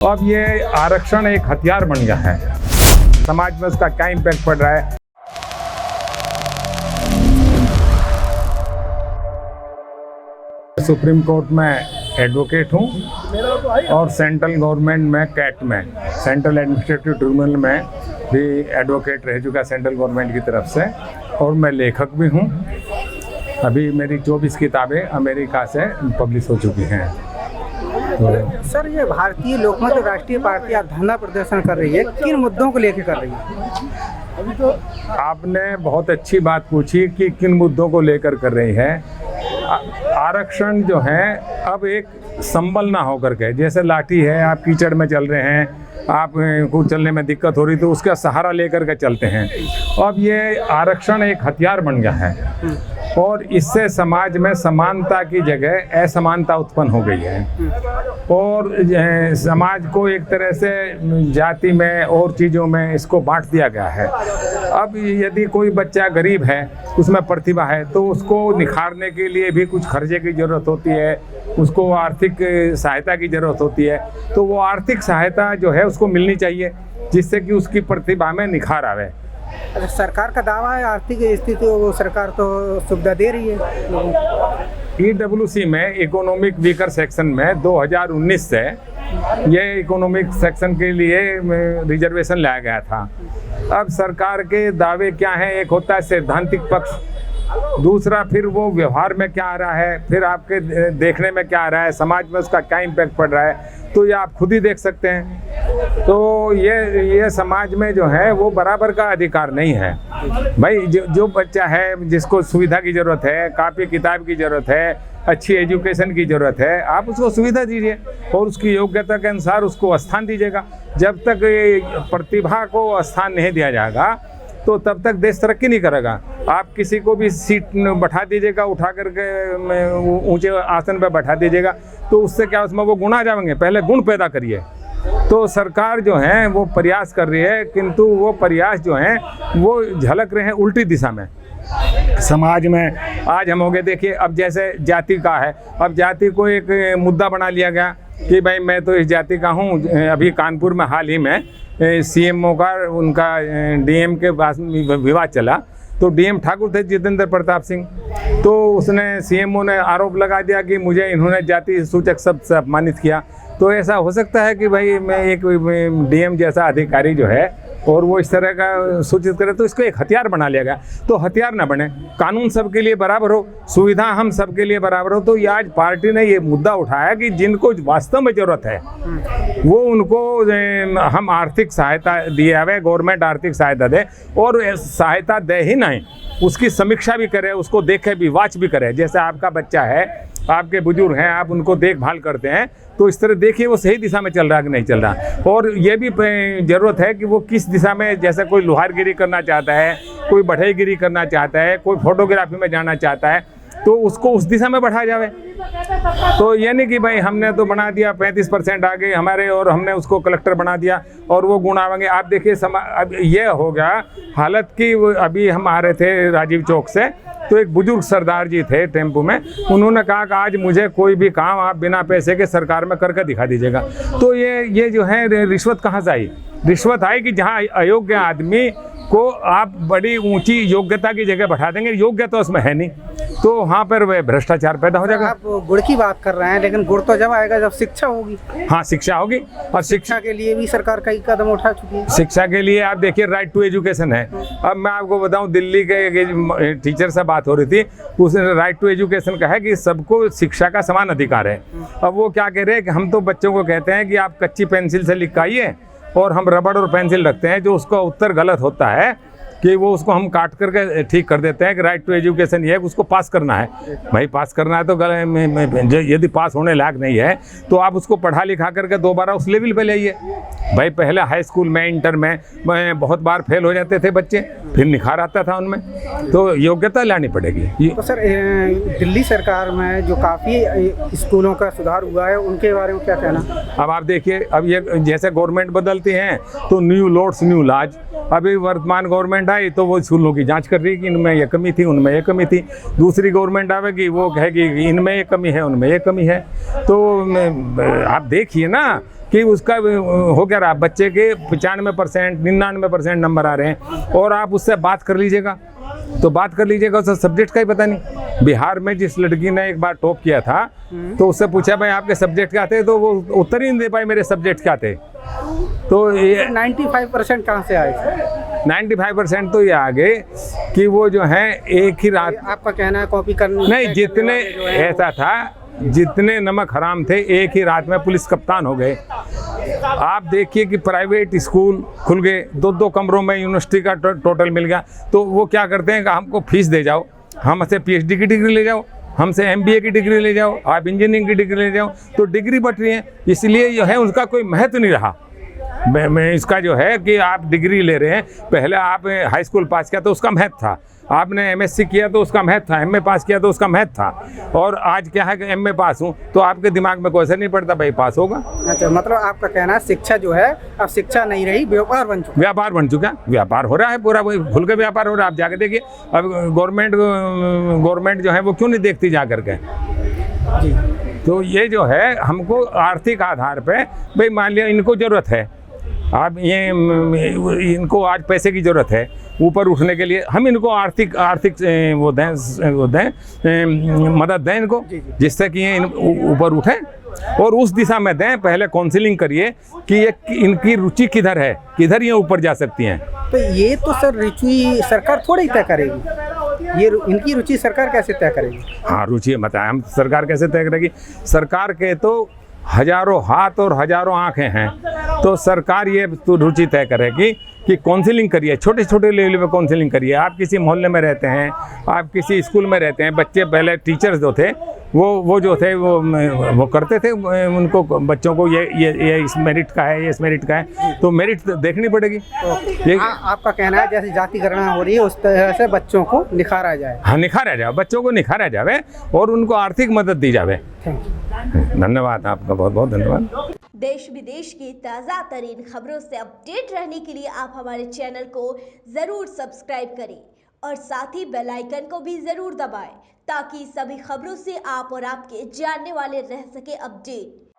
अब ये आरक्षण एक हथियार बन गया है। समाज में उसका क्या इम्पैक्ट पड़ रहा है। सुप्रीम कोर्ट में एडवोकेट हूँ और सेंट्रल गवर्नमेंट में कैट में सेंट्रल एडमिनिस्ट्रेटिव ट्रिब्यूनल में भी एडवोकेट रह चुका सेंट्रल गवर्नमेंट की तरफ से, और मैं लेखक भी हूँ। अभी मेरी 24 किताबें अमेरिका से पब्लिश हो चुकी हैं। तो सर, ये भारतीय लोकमत राष्ट्रीय पार्टी आप धरना प्रदर्शन कर रही है, किन मुद्दों को लेकर कर रही है? अभी तो आपने बहुत अच्छी बात पूछी कि किन मुद्दों को लेकर कर रही है। आरक्षण जो है अब एक संबल ना होकर के, जैसे लाठी है, आप कीचड़ में चल रहे हैं, आप को चलने में दिक्कत हो रही तो उसका सहारा लेकर के चलते हैं। अब ये आरक्षण एक हथियार बन गया है और इससे समाज में समानता की जगह असमानता उत्पन्न हो गई है और समाज को एक तरह से जाति में और चीज़ों में इसको बांट दिया गया है। अब यदि कोई बच्चा गरीब है, उसमें प्रतिभा है, तो उसको निखारने के लिए भी कुछ खर्चे की ज़रूरत होती है, उसको आर्थिक सहायता की ज़रूरत होती है। तो वो आर्थिक सहायता जो है उसको मिलनी चाहिए, जिससे कि उसकी प्रतिभा में निखार आवे। अच्छा, सरकार का दावा है आर्थिक स्थिति वो सरकार तो सुविधा दे रही है लोगों को। EWC में इकोनॉमिक वीकर सेक्शन में 2019 से ये इकोनॉमिक सेक्शन के लिए रिजर्वेशन लाया गया था। अब सरकार के दावे क्या हैं? एक होता है सैद्धांतिक पक्ष, दूसरा फिर वो व्यवहार में क्या आ रहा है, फिर आपके देखने में क्या आ रहा है, समाज में उसका क्या इम्पैक्ट पड़ रहा है, तो ये आप खुद ही देख सकते हैं। तो ये समाज में जो है वो बराबर का अधिकार नहीं है। भाई जो बच्चा है, जिसको सुविधा की ज़रूरत है, कापी किताब की ज़रूरत है, अच्छी एजुकेशन की ज़रूरत है, आप उसको सुविधा दीजिए और उसकी योग्यता के अनुसार उसको स्थान दीजिएगा। जब तक प्रतिभा को स्थान नहीं दिया जाएगा तो तब तक देश तरक्की नहीं करेगा। आप किसी को भी सीट बैठा दीजिएगा, उठा करके ऊंचे आसन पर बैठा दीजिएगा, तो उससे क्या उसमें वो गुण आ जाएंगे। पहले गुण पैदा करिए। तो सरकार जो है वो प्रयास कर रही है, किंतु वो प्रयास जो हैं वो झलक रहे हैं उल्टी दिशा में। समाज में आज हम हो गए, देखिए अब जैसे जाति का है, अब जाति को एक मुद्दा बना लिया गया कि भाई मैं तो इस जाति का हूँ। अभी कानपुर में हाल ही में CMO का उनका DM के पास विवाद चला, तो DM ठाकुर थे जितेंद्र प्रताप सिंह, तो उसने CMO ने आरोप लगा दिया कि मुझे इन्होंने जाति सूचक शब्द से अपमानित किया। तो ऐसा हो सकता है कि भाई मैं एक DM जैसा अधिकारी जो है और वो इस तरह का सूचित करे, तो इसको एक हथियार बना लिया गया। तो हथियार ना बने, कानून सबके लिए बराबर हो, सुविधा हम सबके लिए बराबर हो। तो ये आज पार्टी ने ये मुद्दा उठाया कि जिनको वास्तव में ज़रूरत है वो उनको हम आर्थिक सहायता दिए हुए, गवर्नमेंट आर्थिक सहायता दे, और सहायता दे ही नहीं, उसकी समीक्षा भी करे, उसको देखे भी, वाच भी करे। जैसे आपका बच्चा है, आपके बुजुर्ग हैं, आप उनको देखभाल करते हैं, तो इस तरह देखिए वो सही दिशा में चल रहा है कि नहीं चल रहा। और ये भी ज़रूरत है कि वो किस दिशा में, जैसे कोई लोहारगिरी करना चाहता है, कोई बढ़ईगिरी करना चाहता है, कोई फोटोग्राफी में जाना चाहता है, तो उसको उस दिशा में बढ़ाया जावे। तो ये नहीं कि भाई हमने तो बना दिया 35% आ गए हमारे और हमने उसको कलेक्टर बना दिया और वो गुण आवेंगे। आप देखिए अब ये हो गया हालत की। अभी हम आ रहे थे राजीव चौक से, तो एक बुजुर्ग सरदार जी थे टेम्पो में, उन्होंने कहा कि आज मुझे कोई भी काम आप बिना पैसे के सरकार में करके दिखा दीजिएगा। तो ये जो है रिश्वत कहाँ से आई? रिश्वत आई कि जहाँ अयोग्य आदमी को आप बड़ी ऊंची योग्यता की जगह बैठा देंगे, योग्यता उसमें है नहीं, तो वहाँ पर वह भ्रष्टाचार पैदा हो जाएगा। आप गुड़ की बात कर रहे हैं, लेकिन गुड़ तो जब आएगा जब शिक्षा होगी। हाँ, शिक्षा होगी, और शिक्षा के लिए भी सरकार कई कदम उठा चुकी है। शिक्षा के लिए आप देखिए राइट टू एजुकेशन है। अब मैं आपको बताऊं, दिल्ली के टीचर से बात हो रही थी, उसने राइट टू एजुकेशन कहा है कि सबको शिक्षा का समान अधिकार है। अब वो क्या कह रहे हैं कि हम तो बच्चों को कहते हैं कि आप कच्ची पेंसिल से लिख आइए, और हम रबड़ और पेंसिल रखते हैं, जो उसका उत्तर गलत होता है कि वो उसको हम काट करके ठीक कर देते हैं कि राइट टू एजुकेशन ये है कि उसको पास करना है। भाई पास करना है तो यदि पास होने लायक नहीं है तो आप उसको पढ़ा लिखा करके दोबारा उस लेवल पे ले आइए। भाई पहले हाई स्कूल में, इंटर में बहुत बार फेल हो जाते थे बच्चे, फिर निखार आता था उनमें, तो योग्यता लानी पड़ेगी। तो सर, दिल्ली सरकार में जो काफ़ी स्कूलों का सुधार हुआ है, उनके बारे में क्या कहना? अब आप देखिए, अब ये जैसे गवर्नमेंट बदलती हैं तो न्यू लॉर्ड्स न्यू लॉज। अभी वर्तमान गवर्नमेंट आई तो वो स्कूलों की जांच कर रही है कि इनमें ये कमी थी, उनमें ये कमी थी। दूसरी गवर्नमेंट आवेगी, वो कहेगी इनमें ये कमी है, उनमें ये कमी है। तो आप देखिए ना कि उसका हो क्या रहा, बच्चे के 95% 99% नंबर आ रहे हैं और आप उससे बात कर लीजिएगा, तो बात कर लीजिएगा, उसका सब्जेक्ट का ही पता नहीं। बिहार में जिस लड़की ने एक बार टॉप किया था तो उससे पूछा भाई आपके सब्जेक्ट क्या थे, तो वो उत्तर ही नहीं दे पाई मेरे सब्जेक्ट क्या थे। तो ये 95% कहाँ से आए सर? 95% तो ये आ गए कि वो जो है एक ही रात, आपका कहना है कॉपी करने नहीं जितने ऐसा था, जितने नमक हराम थे एक ही रात में पुलिस कप्तान हो गए। आप देखिए कि प्राइवेट स्कूल खुल गए, 2-2 कमरों में यूनिवर्सिटी का टोटल मिल गया। तो वो क्या करते हैं कि हमको फीस दे जाओ, हमसे PhD की डिग्री ले जाओ, हमसे MBA की डिग्री ले जाओ, आप इंजीनियरिंग की डिग्री ले जाओ, तो डिग्री बट रही है। इसलिए जो है उसका कोई महत्व नहीं रहा। मैं इसका जो है कि आप डिग्री ले रहे हैं, पहले आप हाई स्कूल पास किया तो उसका महत्व था, आपने MSc किया तो उसका महत्व था, MA पास किया तो उसका महत्व था, और आज क्या है कि MA पास हूँ तो आपके दिमाग में कोई असर नहीं पड़ता, भाई पास होगा। अच्छा, मतलब आपका कहना है शिक्षा जो है अब शिक्षा नहीं रही, व्यापार बन चुका। व्यापार बन चुका, व्यापार हो रहा है पूरा, वही खुल के व्यापार हो रहा है। आप जाके देखिए, अब गवर्नमेंट जो है वो क्यों नहीं देखती जा करके जी। तो ये जो है हमको आर्थिक आधार पे, भाई मान लिया इनको ज़रूरत है, आप ये इनको आज पैसे की ज़रूरत है ऊपर उठने के लिए, हम इनको आर्थिक वो दें मदद दें इनको, जिससे कि ये ऊपर उठें और उस दिशा में दें। पहले काउंसलिंग करिए कि ये इनकी रुचि किधर है, किधर ये ऊपर जा सकती हैं। तो ये तो सर रुचि सरकार थोड़ी तय करेगी, ये इनकी रुचि सरकार कैसे तय करेगी? हाँ, रुचि बताएं हम, सरकार कैसे तय करेगी? सरकार के तो हजारों हाथ और हजारों आंखें हैं, तो सरकार ये तो रुचि तय करेगी कि काउंसलिंग करिए, छोटे छोटे लेवल पे काउंसलिंग करिए। आप किसी मोहल्ले में रहते हैं, आप किसी स्कूल में रहते हैं, बच्चे पहले टीचर्स जो थे वो जो थे वो करते थे उनको, बच्चों को ये इस मेरिट का है, ये इस मेरिट का है, तो मेरिट देखनी पड़ेगी। तो आपका कहना है जैसे जाति गणना हो रही है उस तरह से बच्चों को निखारा जाए। हाँ, निखारा जाए, बच्चों को निखारा जाए और उनको आर्थिक मदद दी जाए। धन्यवाद, आपका बहुत बहुत धन्यवाद। देश विदेश की ताज़ा तरीन खबरों से अपडेट रहने के लिए आप हमारे चैनल को ज़रूर सब्सक्राइब करें और साथ ही बेल आइकन को भी ज़रूर दबाएं ताकि सभी खबरों से आप और आपके जानने वाले रह सके अपडेट।